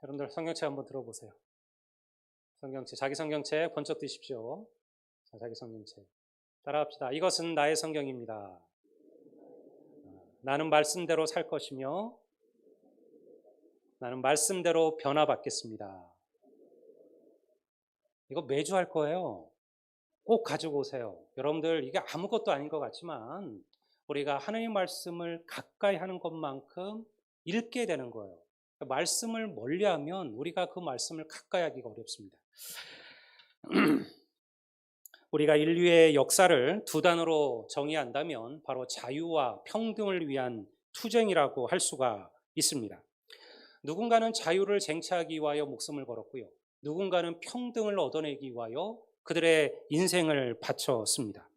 여러분들 성경책 한번 들어보세요. 성경책, 자기 성경책 번쩍 드십시오. 자, 자기 성경책 따라합시다. 이것은 나의 성경입니다. 나는 말씀대로 살 것이며 나는 말씀대로 변화받겠습니다. 이거 매주 할 거예요. 꼭 가지고 오세요. 여러분들 이게 아무것도 아닌 것 같지만 우리가 하나님 말씀을 가까이 하는 것만큼 읽게 되는 거예요. 말씀을 멀리하면 우리가 그 말씀을 가까이 하기가 어렵습니다. 우리가 인류의 역사를 두 단어로 정의한다면 바로 자유와 평등을 위한 투쟁이라고 할 수가 있습니다. 누군가는 자유를 쟁취하기 위하여 목숨을 걸었고요. 누군가는 평등을 얻어내기 위하여 그들의 인생을 바쳤습니다.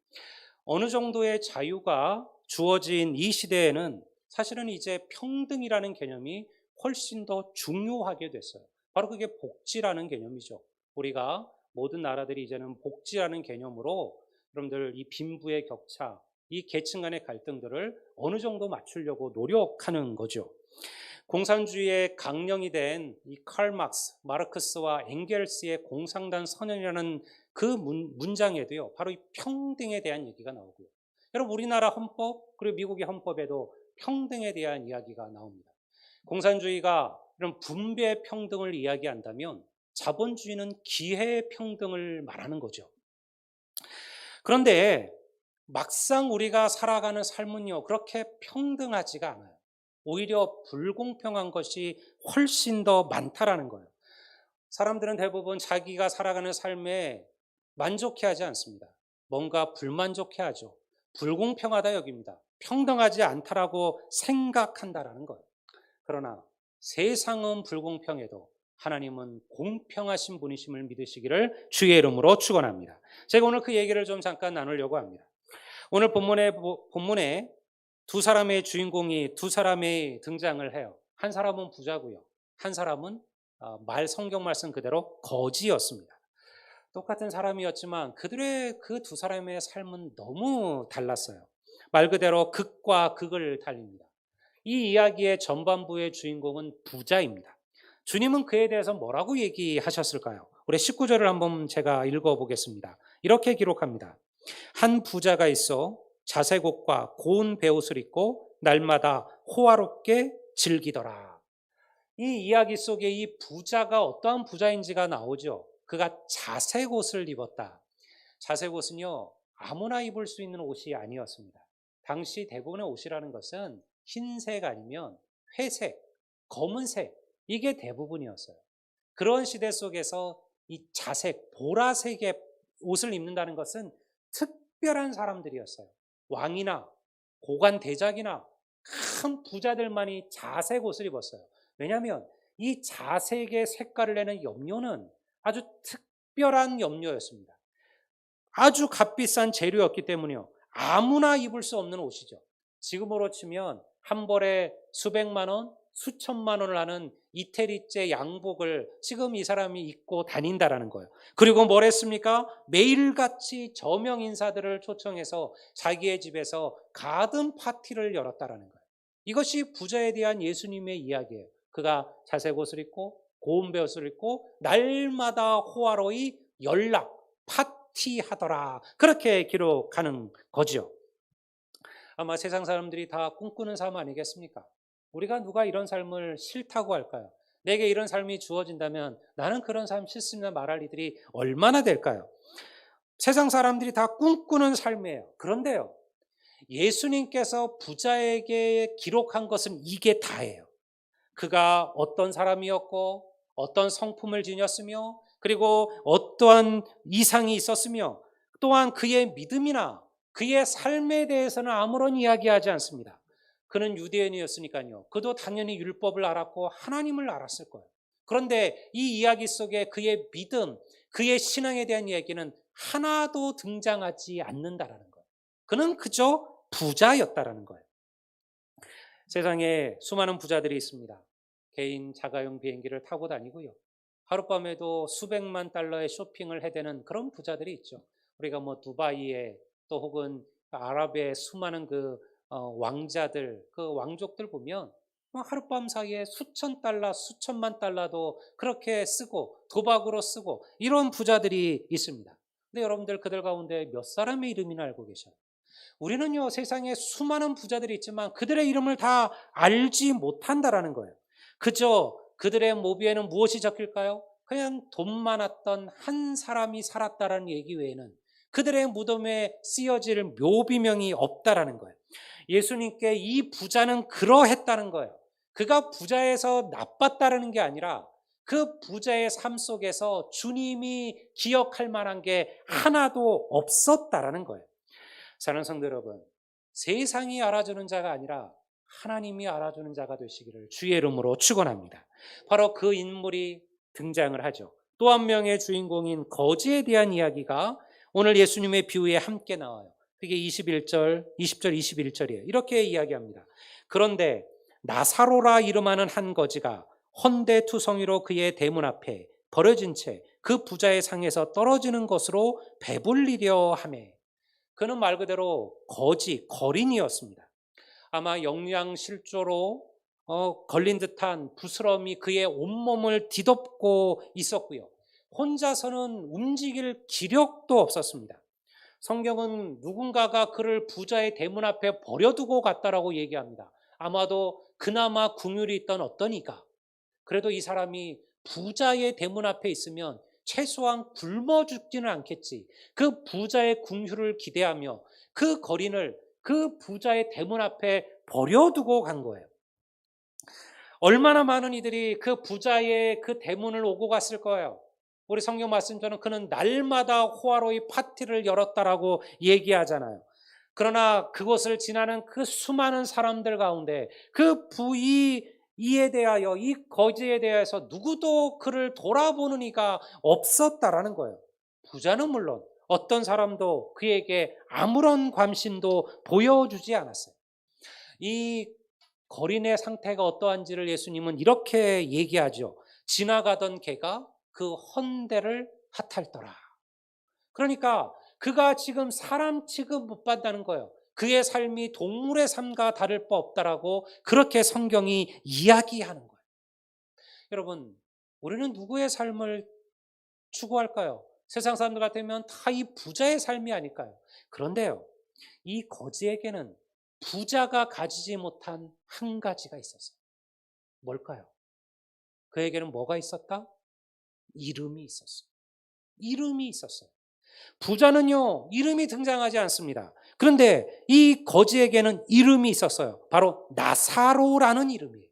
어느 정도의 자유가 주어진 이 시대에는 사실은 이제 평등이라는 개념이 훨씬 더 중요하게 됐어요. 바로 그게 복지라는 개념이죠. 우리가 모든 나라들이 이제는 복지라는 개념으로 여러분들 이 빈부의 격차, 이 계층 간의 갈등들을 어느 정도 맞추려고 노력하는 거죠. 공산주의의 강령이 된 이 칼 막스, 마르크스와 엥겔스의 공산당 선언이라는 그 문장에도요, 바로 이 평등에 대한 얘기가 나오고요. 여러분, 우리나라 헌법, 그리고 미국의 헌법에도 평등에 대한 이야기가 나옵니다. 공산주의가 이런 분배 평등을 이야기한다면 자본주의는 기회 평등을 말하는 거죠. 그런데 막상 우리가 살아가는 삶은요, 그렇게 평등하지가 않아요. 오히려 불공평한 것이 훨씬 더 많다라는 거예요. 사람들은 대부분 자기가 살아가는 삶에 만족해하지 않습니다. 뭔가 불만족해하죠. 불공평하다 여깁니다. 평등하지 않다라고 생각한다라는 거예요. 그러나 세상은 불공평해도 하나님은 공평하신 분이심을 믿으시기를 주의 이름으로 축원합니다. 제가 오늘 그 얘기를 좀 잠깐 나누려고 합니다. 오늘 본문에 두 사람의 주인공이 두 사람의 등장을 해요. 한 사람은 부자고요. 한 사람은 성경 말씀 그대로 거지였습니다. 똑같은 사람이었지만 그들의 그 두 사람의 삶은 너무 달랐어요. 말 그대로 극과 극을 달립니다. 이 이야기의 전반부의 주인공은 부자입니다. 주님은 그에 대해서 뭐라고 얘기하셨을까요? 우리 19절을 한번 제가 읽어보겠습니다. 이렇게 기록합니다. 한 부자가 있어 자색 옷과 고운 베옷을 입고 날마다 호화롭게 즐기더라. 이 이야기 속에 이 부자가 어떠한 부자인지가 나오죠. 그가 자색 옷을 입었다. 자색 옷은요, 아무나 입을 수 있는 옷이 아니었습니다. 당시 대부분의 옷이라는 것은 흰색 아니면 회색, 검은색, 이게 대부분이었어요. 그런 시대 속에서 이 자색, 보라색의 옷을 입는다는 것은 특별한 사람들이었어요. 왕이나 고관 대작이나 큰 부자들만이 자색 옷을 입었어요. 왜냐하면 이 자색의 색깔을 내는 염료는 아주 특별한 염료였습니다. 아주 값비싼 재료였기 때문에요. 아무나 입을 수 없는 옷이죠. 지금으로 치면 한 벌에 수백만 원, 수천만 원을 하는 이태리제 양복을 지금 이 사람이 입고 다닌다라는 거예요. 그리고 뭘 했습니까? 매일같이 저명 인사들을 초청해서 자기의 집에서 가든 파티를 열었다라는 거예요. 이것이 부자에 대한 예수님의 이야기예요. 그가 자색 옷을 입고 고운 베옷을 입고 날마다 호화로이 파티하더라. 그렇게 기록하는 거죠. 아마 세상 사람들이 다 꿈꾸는 삶 아니겠습니까? 우리가 누가 이런 삶을 싫다고 할까요? 내게 이런 삶이 주어진다면 나는 그런 삶 싫습니다 말할 이들이 얼마나 될까요? 세상 사람들이 다 꿈꾸는 삶이에요. 그런데요, 예수님께서 부자에게 기록한 것은 이게 다예요. 그가 어떤 사람이었고 어떤 성품을 지녔으며 그리고 어떠한 이상이 있었으며 또한 그의 믿음이나 그의 삶에 대해서는 아무런 이야기하지 않습니다. 그는 유대인이었으니까요. 그도 당연히 율법을 알았고 하나님을 알았을 거예요. 그런데 이 이야기 속에 그의 믿음, 그의 신앙에 대한 이야기는 하나도 등장하지 않는다라는 거예요. 그는 그저 부자였다라는 거예요. 세상에 수많은 부자들이 있습니다. 개인 자가용 비행기를 타고 다니고요. 하룻밤에도 수백만 달러의 쇼핑을 해대는 그런 부자들이 있죠. 우리가 뭐 두바이에 또 혹은 아랍의 수많은 그 왕자들, 그 왕족들 보면 하룻밤 사이에 수천 달러, 수천만 달러도 그렇게 쓰고 도박으로 쓰고 이런 부자들이 있습니다. 근데 여러분들 그들 가운데 몇 사람의 이름이나 알고 계셔요? 우리는요, 세상에 수많은 부자들이 있지만 그들의 이름을 다 알지 못한다라는 거예요. 그저 그들의 모비에는 무엇이 적힐까요? 그냥 돈 많았던 한 사람이 살았다라는 얘기 외에는 그들의 무덤에 쓰여질 묘비명이 없다라는 거예요. 예수님께 이 부자는 그러했다는 거예요. 그가 부자에서 나빴다라는 게 아니라 그 부자의 삶 속에서 주님이 기억할 만한 게 하나도 없었다라는 거예요. 사랑하는 성도 여러분, 세상이 알아주는 자가 아니라 하나님이 알아주는 자가 되시기를 주의 이름으로 축원합니다. 바로 그 인물이 등장을 하죠. 또 한 명의 주인공인 거지에 대한 이야기가 오늘 예수님의 비유에 함께 나와요. 그게 21절, 20절, 21절이에요. 이렇게 이야기합니다. 그런데 나사로라 이름하는 한 거지가 헌데투성이로 그의 대문 앞에 버려진 채 그 부자의 상에서 떨어지는 것으로 배불리려 하매, 그는 말 그대로 거지, 거린이었습니다. 아마 영양실조로 걸린 듯한 부스럼이 그의 온몸을 뒤덮고 있었고요. 혼자서는 움직일 기력도 없었습니다. 성경은 누군가가 그를 부자의 대문 앞에 버려두고 갔다라고 얘기합니다. 아마도 그나마 긍휼이 있던 어떤 이가, 그래도 이 사람이 부자의 대문 앞에 있으면 최소한 굶어 죽지는 않겠지. 그 부자의 긍휼을 기대하며 그 거린을 그 부자의 대문 앞에 버려두고 간 거예요. 얼마나 많은 이들이 그 부자의 그 대문을 오고 갔을 거예요. 우리 성경 말씀처럼 그는 날마다 호화로이 파티를 열었다라고 얘기하잖아요. 그러나 그곳을 지나는 그 수많은 사람들 가운데 그 이에 대하여, 이 거지에 대해서 누구도 그를 돌아보는 이가 없었다라는 거예요. 부자는 물론 어떤 사람도 그에게 아무런 관심도 보여주지 않았어요. 이 거린의 상태가 어떠한지를 예수님은 이렇게 얘기하죠. 지나가던 개가 그 헌대를 핫할더라. 그러니까 그가 지금 사람 취급 못 받는다는 거예요. 그의 삶이 동물의 삶과 다를 바 없다라고 그렇게 성경이 이야기하는 거예요. 여러분, 우리는 누구의 삶을 추구할까요? 세상 사람들 같으면 다 이 부자의 삶이 아닐까요? 그런데요, 이 거지에게는 부자가 가지지 못한 한 가지가 있었어요. 뭘까요? 그에게는 뭐가 있었다? 이름이 있었어요. 이름이 있었어요. 부자는요, 이름이 등장하지 않습니다. 그런데 이 거지에게는 이름이 있었어요. 바로 나사로라는 이름이에요.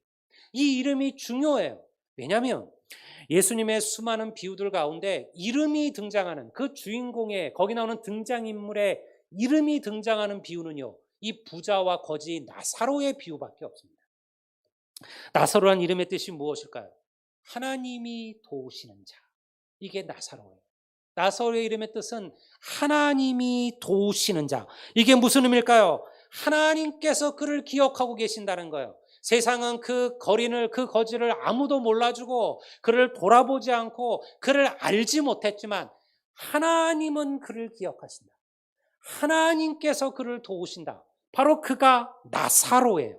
이 이름이 중요해요. 왜냐하면 예수님의 수많은 비유들 가운데 이름이 등장하는 그 주인공의, 거기 나오는 등장인물의 이름이 등장하는 비유는요, 이 부자와 거지 나사로의 비유밖에 없습니다. 나사로란 이름의 뜻이 무엇일까요? 하나님이 도우시는 자. 이게 나사로예요. 나사로의 이름의 뜻은 하나님이 도우시는 자. 이게 무슨 의미일까요? 하나님께서 그를 기억하고 계신다는 거예요. 세상은 그 거린을, 그 거지를 아무도 몰라주고 그를 돌아보지 않고 그를 알지 못했지만 하나님은 그를 기억하신다. 하나님께서 그를 도우신다. 바로 그가 나사로예요.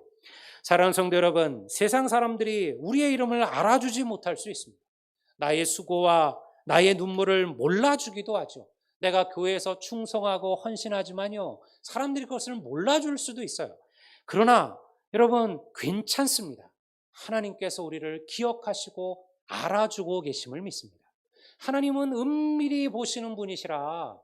사랑하는 성도 여러분, 세상 사람들이 우리의 이름을 알아주지 못할 수 있습니다. 나의 수고와 나의 눈물을 몰라주기도 하죠. 내가 교회에서 충성하고 헌신하지만요, 사람들이 그것을 몰라줄 수도 있어요. 그러나 여러분, 괜찮습니다. 하나님께서 우리를 기억하시고 알아주고 계심을 믿습니다. 하나님은 은밀히 보시는 분이시라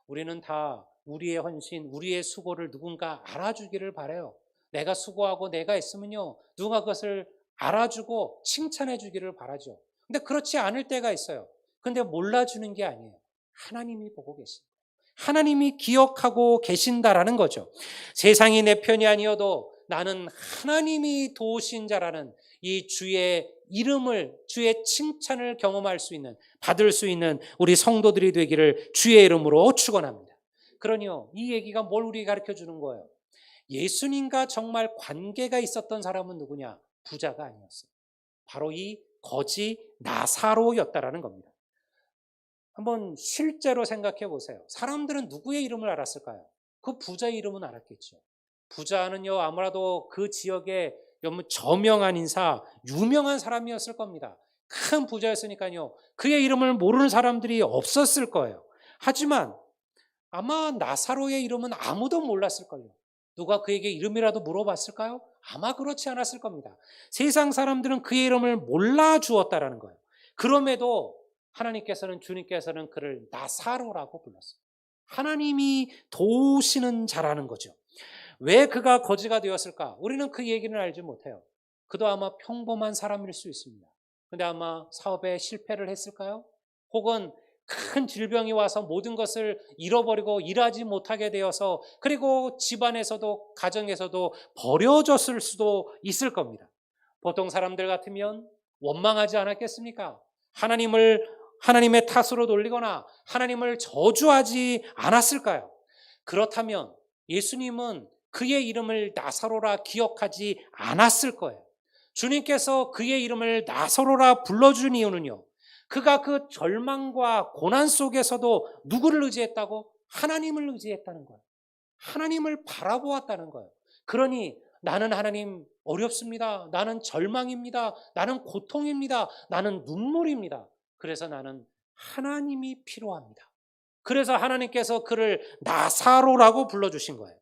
우리는 다 우리의 헌신, 우리의 수고를 누군가 알아주기를 바라요. 내가 수고하고 내가 했으면요, 누가 그것을 알아주고 칭찬해 주기를 바라죠. 근데 그렇지 않을 때가 있어요. 근데 몰라주는 게 아니에요. 하나님이 보고 계십니다. 하나님이 기억하고 계신다라는 거죠. 세상이 내 편이 아니어도 나는 하나님이 도우신 자라는 이 주의 이름을, 주의 칭찬을 경험할 수 있는, 받을 수 있는 우리 성도들이 되기를 주의 이름으로 축원합니다. 그러니요, 이 얘기가 뭘 우리에게 가르쳐 주는 거예요? 예수님과 정말 관계가 있었던 사람은 누구냐? 부자가 아니었어요. 바로 이 거지 나사로였다라는 겁니다. 한번 실제로 생각해 보세요. 사람들은 누구의 이름을 알았을까요? 그 부자의 이름은 알았겠죠. 부자는요, 아무래도 그 지역에 여러분 저명한 인사, 유명한 사람이었을 겁니다. 큰 부자였으니까요. 그의 이름을 모르는 사람들이 없었을 거예요. 하지만 아마 나사로의 이름은 아무도 몰랐을걸요. 누가 그에게 이름이라도 물어봤을까요? 아마 그렇지 않았을 겁니다. 세상 사람들은 그의 이름을 몰라 주었다라는 거예요. 그럼에도 주님께서는 그를 나사로라고 불렀어요. 하나님이 도우시는 자라는 거죠. 왜 그가 거지가 되었을까? 우리는 그 얘기는 알지 못해요. 그도 아마 평범한 사람일 수 있습니다. 근데 아마 사업에 실패를 했을까요? 혹은 큰 질병이 와서 모든 것을 잃어버리고 일하지 못하게 되어서 그리고 집안에서도 가정에서도 버려졌을 수도 있을 겁니다. 보통 사람들 같으면 원망하지 않았겠습니까? 하나님의 탓으로 돌리거나 하나님을 저주하지 않았을까요? 그렇다면 예수님은 그의 이름을 나사로라 기억하지 않았을 거예요. 주님께서 그의 이름을 나사로라 불러준 이유는요. 그가 그 절망과 고난 속에서도 누구를 의지했다고? 하나님을 의지했다는 거예요. 하나님을 바라보았다는 거예요. 그러니 나는 하나님 어렵습니다. 나는 절망입니다. 나는 고통입니다. 나는 눈물입니다. 그래서 나는 하나님이 필요합니다. 그래서 하나님께서 그를 나사로라고 불러주신 거예요.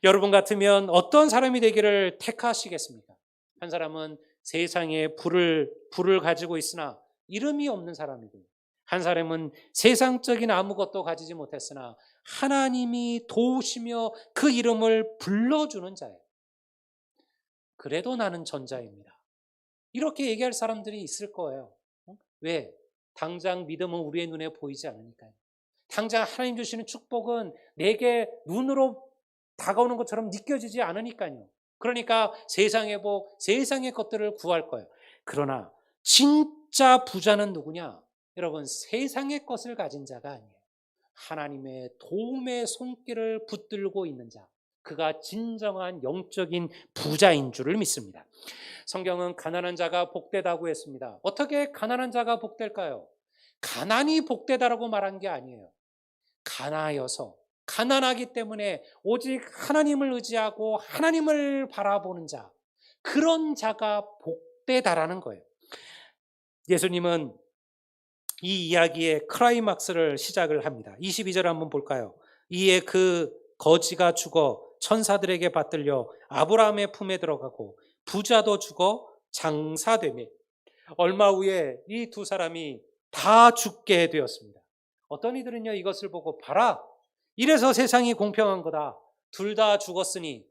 여러분 같으면 어떤 사람이 되기를 택하시겠습니까? 한 사람은 세상에 부를 가지고 있으나 이름이 없는 사람이고요. 한 사람은 세상적인 아무것도 가지지 못했으나 하나님이 도우시며 그 이름을 불러주는 자예요. 그래도 나는 전자입니다. 이렇게 얘기할 사람들이 있을 거예요. 왜? 당장 믿음은 우리의 눈에 보이지 않으니까요. 당장 하나님 주시는 축복은 내게 눈으로 다가오는 것처럼 느껴지지 않으니까요. 그러니까 세상의 복, 세상의 것들을 구할 거예요. 그러나 진짜 부자는 누구냐? 여러분, 세상의 것을 가진 자가 아니에요. 하나님의 도움의 손길을 붙들고 있는 자. 그가 진정한 영적인 부자인 줄을 믿습니다. 성경은 가난한 자가 복되다고 했습니다. 어떻게 가난한 자가 복될까요? 가난이 복되다라고 말한 게 아니에요. 가난하기 때문에 오직 하나님을 의지하고 하나님을 바라보는 자, 그런 자가 복되다라는 거예요. 예수님은 이 이야기의 클라이막스를 시작을 합니다. 22절 한번 볼까요? 이에 그 거지가 죽어 천사들에게 받들려 아브라함의 품에 들어가고 부자도 죽어 장사되매 얼마 후에 이 두 사람이 다 죽게 되었습니다. 어떤 이들은요 이것을 보고 봐라, 이래서 세상이 공평한 거다. 둘 다 죽었으니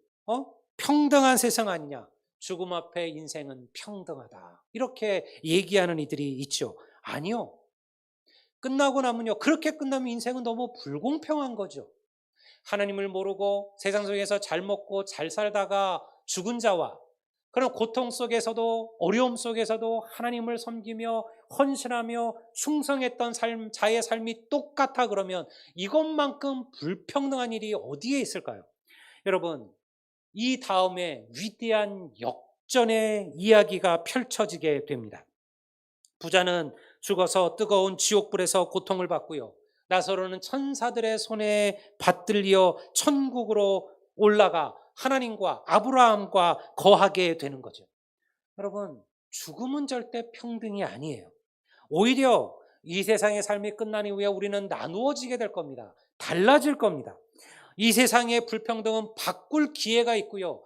평등한 세상 아니냐. 죽음 앞에 인생은 평등하다. 이렇게 얘기하는 이들이 있죠. 아니요. 끝나고 나면요. 그렇게 끝나면 인생은 너무 불공평한 거죠. 하나님을 모르고 세상 속에서 잘 먹고 잘 살다가 죽은 자와 그런 고통 속에서도 어려움 속에서도 하나님을 섬기며 헌신하며 충성했던 자의 삶이 똑같아 그러면 이것만큼 불평등한 일이 어디에 있을까요? 여러분, 이 다음에 위대한 역전의 이야기가 펼쳐지게 됩니다. 부자는 죽어서 뜨거운 지옥불에서 고통을 받고요. 나사로는 천사들의 손에 받들려 천국으로 올라가 하나님과 아브라함과 거하게 되는 거죠. 여러분, 죽음은 절대 평등이 아니에요. 오히려 이 세상의 삶이 끝난 이후에 우리는 나누어지게 될 겁니다. 달라질 겁니다. 이 세상의 불평등은 바꿀 기회가 있고요.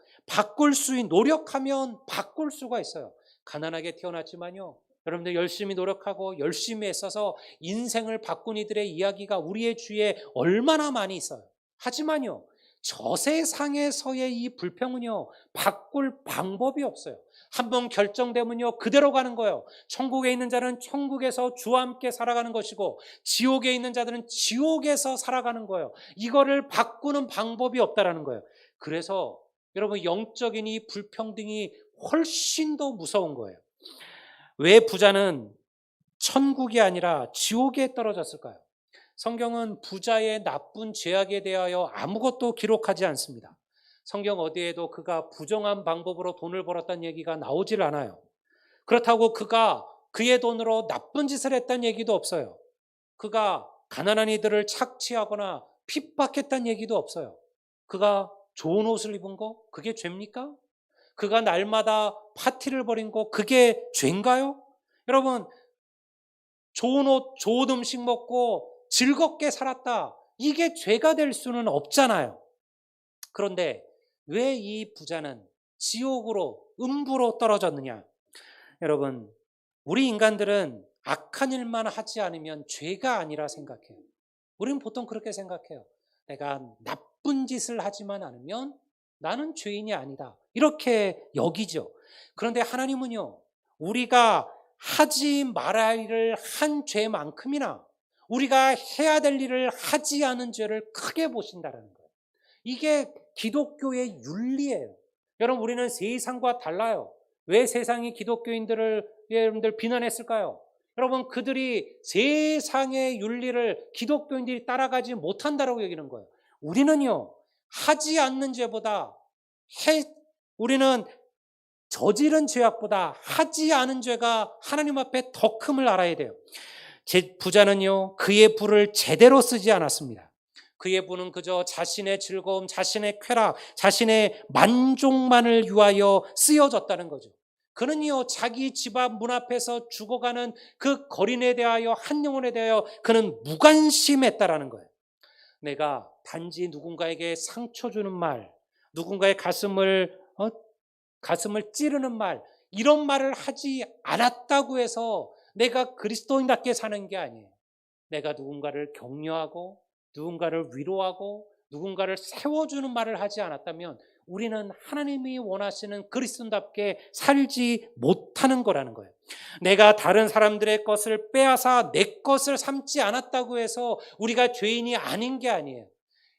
노력하면 바꿀 수가 있어요. 가난하게 태어났지만요. 여러분들 열심히 노력하고 열심히 애써서 인생을 바꾼 이들의 이야기가 우리의 주위에 얼마나 많이 있어요. 하지만요. 저 세상에서의 이 불평은요. 바꿀 방법이 없어요. 한번 결정되면요. 그대로 가는 거예요. 천국에 있는 자는 천국에서 주와 함께 살아가는 것이고 지옥에 있는 자들은 지옥에서 살아가는 거예요. 이거를 바꾸는 방법이 없다라는 거예요. 그래서 여러분 영적인 이 불평등이 훨씬 더 무서운 거예요. 왜 부자는 천국이 아니라 지옥에 떨어졌을까요? 성경은 부자의 나쁜 죄악에 대하여 아무것도 기록하지 않습니다. 성경 어디에도 그가 부정한 방법으로 돈을 벌었다는 얘기가 나오질 않아요. 그렇다고 그가 그의 돈으로 나쁜 짓을 했다는 얘기도 없어요. 그가 가난한 이들을 착취하거나 핍박했다는 얘기도 없어요. 그가 좋은 옷을 입은 거 그게 죄입니까? 그가 날마다 파티를 벌인 거 그게 죄인가요? 여러분, 좋은 옷, 좋은 음식 먹고 즐겁게 살았다. 이게 죄가 될 수는 없잖아요. 그런데 왜 이 부자는 지옥으로, 음부로 떨어졌느냐? 여러분, 우리 인간들은 악한 일만 하지 않으면 죄가 아니라 생각해요. 우리는 보통 그렇게 생각해요. 내가 나쁜 짓을 하지만 않으면 나는 죄인이 아니다. 이렇게 여기죠. 그런데 하나님은요, 우리가 하지 말아야 할 일을 한 죄만큼이나 우리가 해야 될 일을 하지 않은 죄를 크게 보신다는 거예요. 이게 기독교의 윤리예요. 여러분, 우리는 세상과 달라요. 왜 세상이 기독교인들을 여러분들 비난했을까요? 여러분, 그들이 세상의 윤리를 기독교인들이 따라가지 못한다라고 여기는 거예요. 우리는요, 하지 않는 죄보다 우리는 저지른 죄악보다 하지 않은 죄가 하나님 앞에 더 큼을 알아야 돼요. 제 부자는요, 그의 부를 제대로 쓰지 않았습니다. 그의 부는 그저 자신의 즐거움, 자신의 쾌락, 자신의 만족만을 위하여 쓰여졌다는 거죠. 그는요, 자기 집 앞 문 앞에서 죽어가는 그 거린에 대하여, 한 영혼에 대하여 그는 무관심했다라는 거예요. 내가 단지 누군가에게 상처 주는 말, 누군가의 가슴을 찌르는 말, 이런 말을 하지 않았다고 해서 내가 그리스도인답게 사는 게 아니에요. 내가 누군가를 격려하고 누군가를 위로하고 누군가를 세워주는 말을 하지 않았다면 우리는 하나님이 원하시는 그리스도인답게 살지 못하는 거라는 거예요. 내가 다른 사람들의 것을 빼앗아 내 것을 삼지 않았다고 해서 우리가 죄인이 아닌 게 아니에요.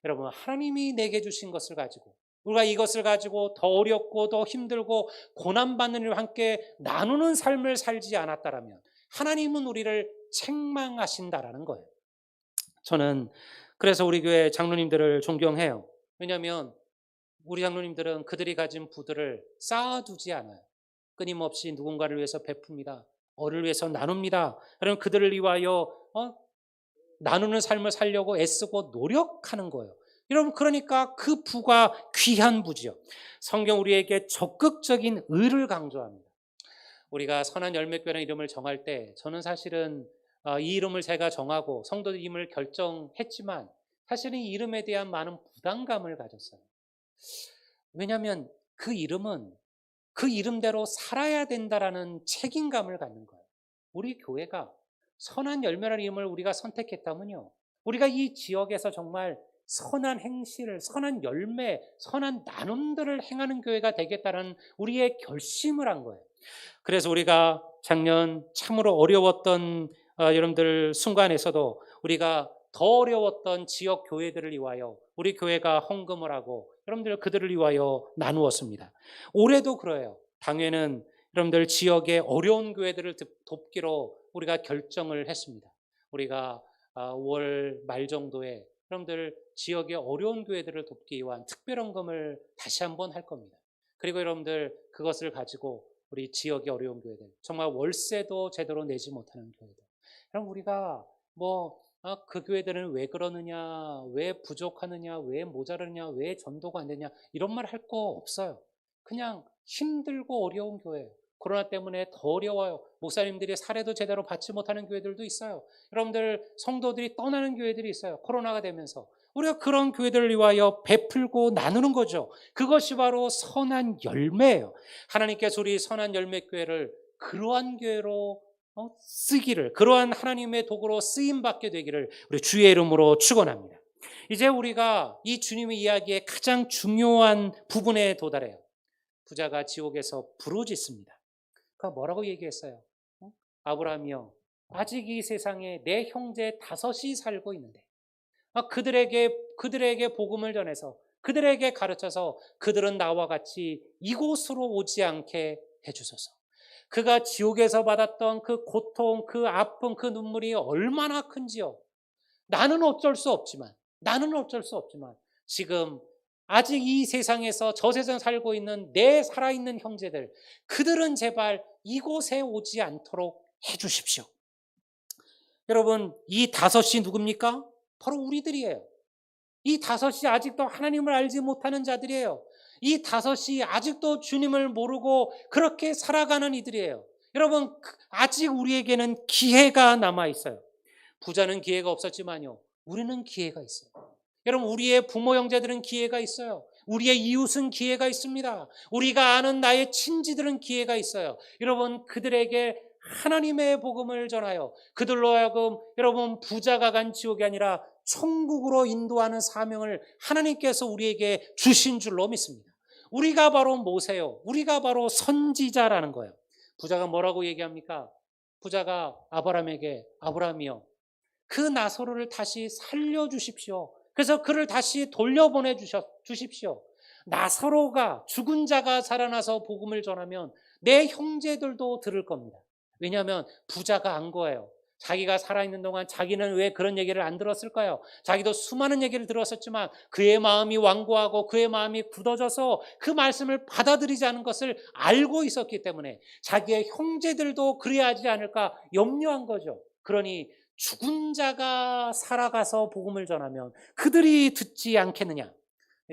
여러분, 하나님이 내게 주신 것을 가지고 우리가 이것을 가지고 더 어렵고 더 힘들고 고난받는 일과 함께 나누는 삶을 살지 않았다라면 하나님은 우리를 책망하신다라는 거예요. 저는 그래서 우리 교회 장로님들을 존경해요. 왜냐하면 우리 장로님들은 그들이 가진 부들을 쌓아두지 않아요. 끊임없이 누군가를 위해서 베풉니다. 어를 위해서 나눕니다. 그러면 그들을 위하여 나누는 삶을 살려고 애쓰고 노력하는 거예요. 여러분, 그러니까 그 부가 귀한 부지요. 성경 우리에게 적극적인 의를 강조합니다. 우리가 선한 열매교회라는 이름을 정할 때 저는 사실은 이 이름을 제가 정하고 성도들 이름을 결정했지만 사실은 이 이름에 대한 많은 부담감을 가졌어요. 왜냐하면 그 이름은 그 이름대로 살아야 된다라는 책임감을 갖는 거예요. 우리 교회가 선한 열매라는 이름을 우리가 선택했다면요, 우리가 이 지역에서 정말 선한 행실을, 선한 열매, 선한 나눔들을 행하는 교회가 되겠다는 우리의 결심을 한 거예요. 그래서 우리가 작년 참으로 어려웠던 여러분들 순간에서도 우리가 더 어려웠던 지역 교회들을 위하여 우리 교회가 헌금을 하고 여러분들 그들을 위하여 나누었습니다. 올해도 그래요. 당회는 여러분들 지역의 어려운 교회들을 돕기로 우리가 결정을 했습니다. 우리가 5월 말 정도에 여러분들 지역의 어려운 교회들을 돕기 위한 특별 헌금을 다시 한번 할 겁니다. 그리고 여러분들 그것을 가지고 우리 지역의 어려운 교회들, 정말 월세도 제대로 내지 못하는 교회들, 그럼 우리가 그 교회들은 왜 그러느냐, 왜 부족하느냐, 왜 모자르느냐, 왜 전도가 안 되냐, 이런 말 할 거 없어요. 그냥 힘들고 어려운 교회, 코로나 때문에 더 어려워요. 목사님들이 사례도 제대로 받지 못하는 교회들도 있어요. 여러분들 성도들이 떠나는 교회들이 있어요. 코로나가 되면서 우리가 그런 교회들을 위하여 베풀고 나누는 거죠. 그것이 바로 선한 열매예요. 하나님께서 우리 선한 열매 교회를 그러한 교회로 쓰기를, 그러한 하나님의 도구로 쓰임받게 되기를 우리 주의 이름으로 축원합니다. 이제 우리가 이 주님의 이야기의 가장 중요한 부분에 도달해요. 부자가 지옥에서 부르짖습니다. 그가 뭐라고 얘기했어요? 아브라함이여, 아직 이 세상에 내 형제 5이 살고 있는데 그들에게 복음을 전해서 그들에게 가르쳐서 그들은 나와 같이 이곳으로 오지 않게 해주소서. 그가 지옥에서 받았던 그 고통, 그 아픔, 그 눈물이 얼마나 큰지요. 나는 어쩔 수 없지만 지금 아직 이 세상에서 저 세상 살고 있는 내 살아있는 형제들, 그들은 제발 이곳에 오지 않도록 해주십시오. 여러분, 이 5이 누굽니까? 바로 우리들이에요. 이 5이 아직도 하나님을 알지 못하는 자들이에요. 이 다섯이 아직도 주님을 모르고 그렇게 살아가는 이들이에요. 여러분, 아직 우리에게는 기회가 남아 있어요. 부자는 기회가 없었지만요, 우리는 기회가 있어요. 여러분, 우리의 부모 형제들은 기회가 있어요. 우리의 이웃은 기회가 있습니다. 우리가 아는 나의 친지들은 기회가 있어요. 여러분, 그들에게 하나님의 복음을 전하여 그들로 하여금 여러분 부자가 간 지옥이 아니라 천국으로 인도하는 사명을 하나님께서 우리에게 주신 줄로 믿습니다. 우리가 바로 모세요. 우리가 바로 선지자라는 거예요. 부자가 뭐라고 얘기합니까? 부자가 아브라함에게, 아브라함이요, 그 나사로를 다시 살려주십시오. 그래서 그를 다시 돌려보내 주십시오. 나사로가, 죽은 자가 살아나서 복음을 전하면 내 형제들도 들을 겁니다. 왜냐하면 부자가 안 거예요. 자기가 살아있는 동안 자기는 왜 그런 얘기를 안 들었을까요? 자기도 수많은 얘기를 들었었지만 그의 마음이 완고하고 그의 마음이 굳어져서 그 말씀을 받아들이지 않은 것을 알고 있었기 때문에 자기의 형제들도 그래야 하지 않을까 염려한 거죠. 그러니 죽은 자가 살아가서 복음을 전하면 그들이 듣지 않겠느냐?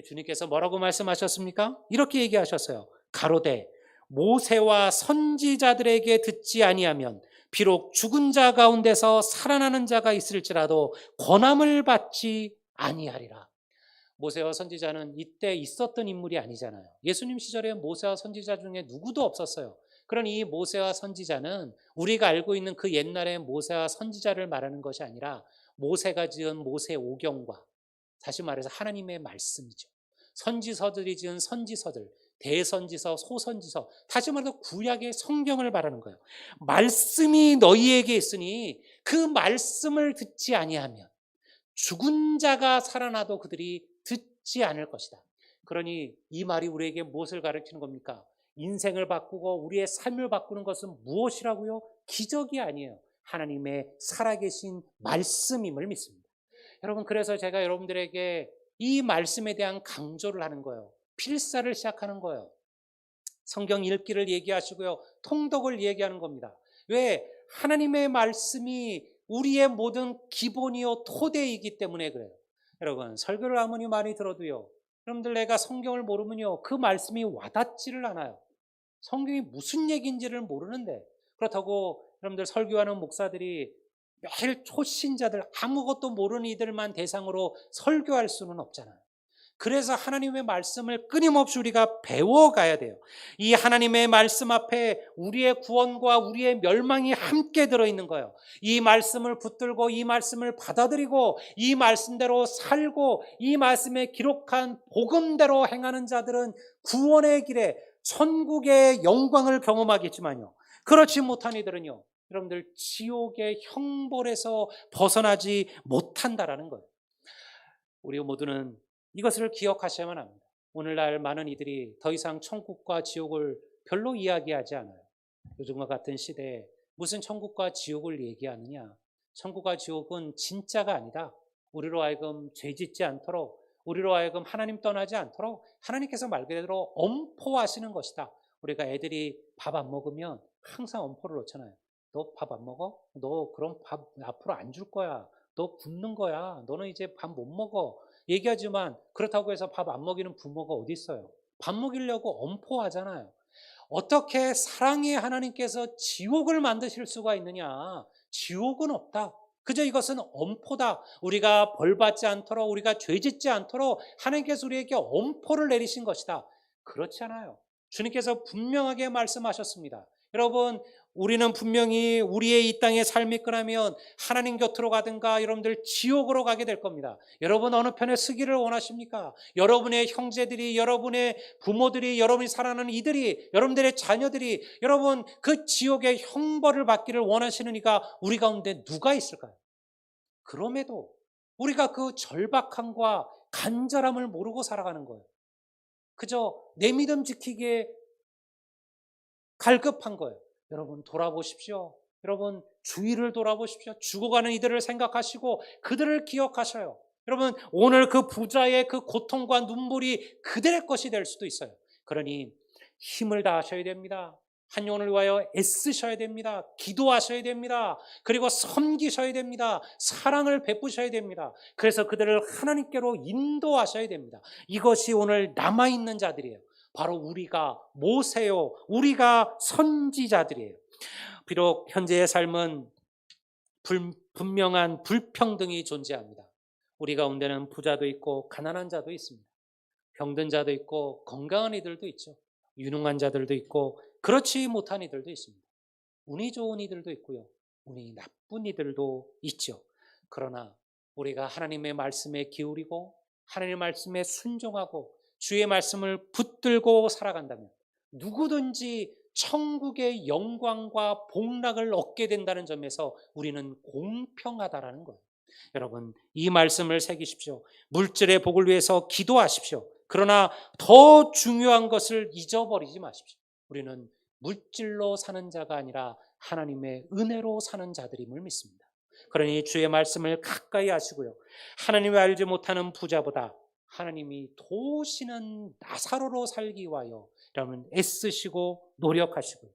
주님께서 뭐라고 말씀하셨습니까? 이렇게 얘기하셨어요. 가로되 모세와 선지자들에게 듣지 아니하면 비록 죽은 자 가운데서 살아나는 자가 있을지라도 권함을 받지 아니하리라. 모세와 선지자는 이때 있었던 인물이 아니잖아요. 예수님 시절에 모세와 선지자 중에 누구도 없었어요. 그러니 이 모세와 선지자는 우리가 알고 있는 그 옛날의 모세와 선지자를 말하는 것이 아니라 모세가 지은 모세오경과, 다시 말해서 하나님의 말씀이죠. 선지서들이 지은 선지서들, 대선지서, 소선지서, 다시 말해서 구약의 성경을 말하는 거예요. 말씀이 너희에게 있으니 그 말씀을 듣지 아니하면 죽은 자가 살아나도 그들이 듣지 않을 것이다. 그러니 이 말이 우리에게 무엇을 가르치는 겁니까? 인생을 바꾸고 우리의 삶을 바꾸는 것은 무엇이라고요? 기적이 아니에요. 하나님의 살아계신 말씀임을 믿습니다. 여러분, 그래서 제가 여러분들에게 이 말씀에 대한 강조를 하는 거예요. 필사를 시작하는 거예요. 성경 읽기를 얘기하시고요, 통독을 얘기하는 겁니다. 왜? 하나님의 말씀이 우리의 모든 기본이요 토대이기 때문에 그래요. 여러분, 설교를 아무리 많이 들어도요, 여러분들 내가 성경을 모르면요 그 말씀이 와닿지를 않아요. 성경이 무슨 얘기인지를 모르는데, 그렇다고 여러분들 설교하는 목사들이 매일 초신자들, 아무것도 모르는 이들만 대상으로 설교할 수는 없잖아요. 그래서 하나님의 말씀을 끊임없이 우리가 배워가야 돼요. 이 하나님의 말씀 앞에 우리의 구원과 우리의 멸망이 함께 들어있는 거예요. 이 말씀을 붙들고 이 말씀을 받아들이고 이 말씀대로 살고 이 말씀에 기록한 복음대로 행하는 자들은 구원의 길에 천국의 영광을 경험하겠지만요, 그렇지 못한 이들은요, 여러분들 지옥의 형벌에서 벗어나지 못한다라는 거예요. 우리 모두는 이것을 기억하셔야만 합니다. 오늘날 많은 이들이 더 이상 천국과 지옥을 별로 이야기하지 않아요. 요즘과 같은 시대에 무슨 천국과 지옥을 얘기하느냐? 천국과 지옥은 진짜가 아니다. 우리로 하여금 죄짓지 않도록, 우리로 하여금 하나님 떠나지 않도록 하나님께서 말 그대로 엄포하시는 것이다. 우리가 애들이 밥 안 먹으면 항상 엄포를 놓잖아요. 너 밥 안 먹어? 너 그럼 밥 앞으로 안 줄 거야. 너 굶는 거야. 너는 이제 밥 못 먹어. 얘기하지만 그렇다고 해서 밥 안 먹이는 부모가 어디 있어요? 밥 먹이려고 엄포하잖아요. 어떻게 사랑의 하나님께서 지옥을 만드실 수가 있느냐? 지옥은 없다. 그저 이것은 엄포다. 우리가 벌받지 않도록, 우리가 죄짓지 않도록 하나님께서 우리에게 엄포를 내리신 것이다. 그렇지 않아요. 주님께서 분명하게 말씀하셨습니다. 여러분, 우리는 분명히 우리의 이 땅의 삶이 끝나면 하나님 곁으로 가든가 여러분들 지옥으로 가게 될 겁니다. 여러분 어느 편에 서기를 원하십니까? 여러분의 형제들이, 여러분의 부모들이, 여러분이 사랑하는 이들이, 여러분들의 자녀들이 여러분 그 지옥의 형벌을 받기를 원하시는 이가 우리 가운데 누가 있을까요? 그럼에도 우리가 그 절박함과 간절함을 모르고 살아가는 거예요. 그저 내 믿음 지키기에 갈급한 거예요. 여러분 돌아보십시오. 여러분 주위를 돌아보십시오. 죽어가는 이들을 생각하시고 그들을 기억하셔요. 여러분 오늘 그 부자의 그 고통과 눈물이 그들의 것이 될 수도 있어요. 그러니 힘을 다하셔야 됩니다. 한 영혼을 위하여 애쓰셔야 됩니다. 기도하셔야 됩니다. 그리고 섬기셔야 됩니다. 사랑을 베푸셔야 됩니다. 그래서 그들을 하나님께로 인도하셔야 됩니다. 이것이 오늘 남아있는 자들이에요. 바로 우리가 모세요, 우리가 선지자들이에요. 비록 현재의 삶은 분명한 불평등이 존재합니다. 우리 가운데는 부자도 있고 가난한 자도 있습니다. 병든 자도 있고 건강한 이들도 있죠. 유능한 자들도 있고 그렇지 못한 이들도 있습니다. 운이 좋은 이들도 있고요. 운이 나쁜 이들도 있죠. 그러나 우리가 하나님의 말씀에 기울이고 하나님의 말씀에 순종하고 주의 말씀을 붙들고 살아간다면 누구든지 천국의 영광과 복락을 얻게 된다는 점에서 우리는 공평하다라는 거예요. 여러분, 이 말씀을 새기십시오. 물질의 복을 위해서 기도하십시오. 그러나 더 중요한 것을 잊어버리지 마십시오. 우리는 물질로 사는 자가 아니라 하나님의 은혜로 사는 자들임을 믿습니다. 그러니 주의 말씀을 가까이 하시고요. 하나님을 알지 못하는 부자보다 하나님이 도우시는 나사로로 살기 위하여 여러분 애쓰시고 노력하시고요.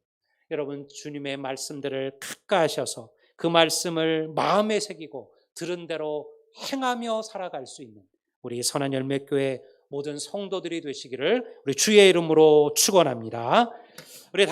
여러분 주님의 말씀들을 가까이 하셔서 그 말씀을 마음에 새기고 들은 대로 행하며 살아갈 수 있는 우리 선한열매교회 모든 성도들이 되시기를 우리 주의 이름으로 축원합니다. 우리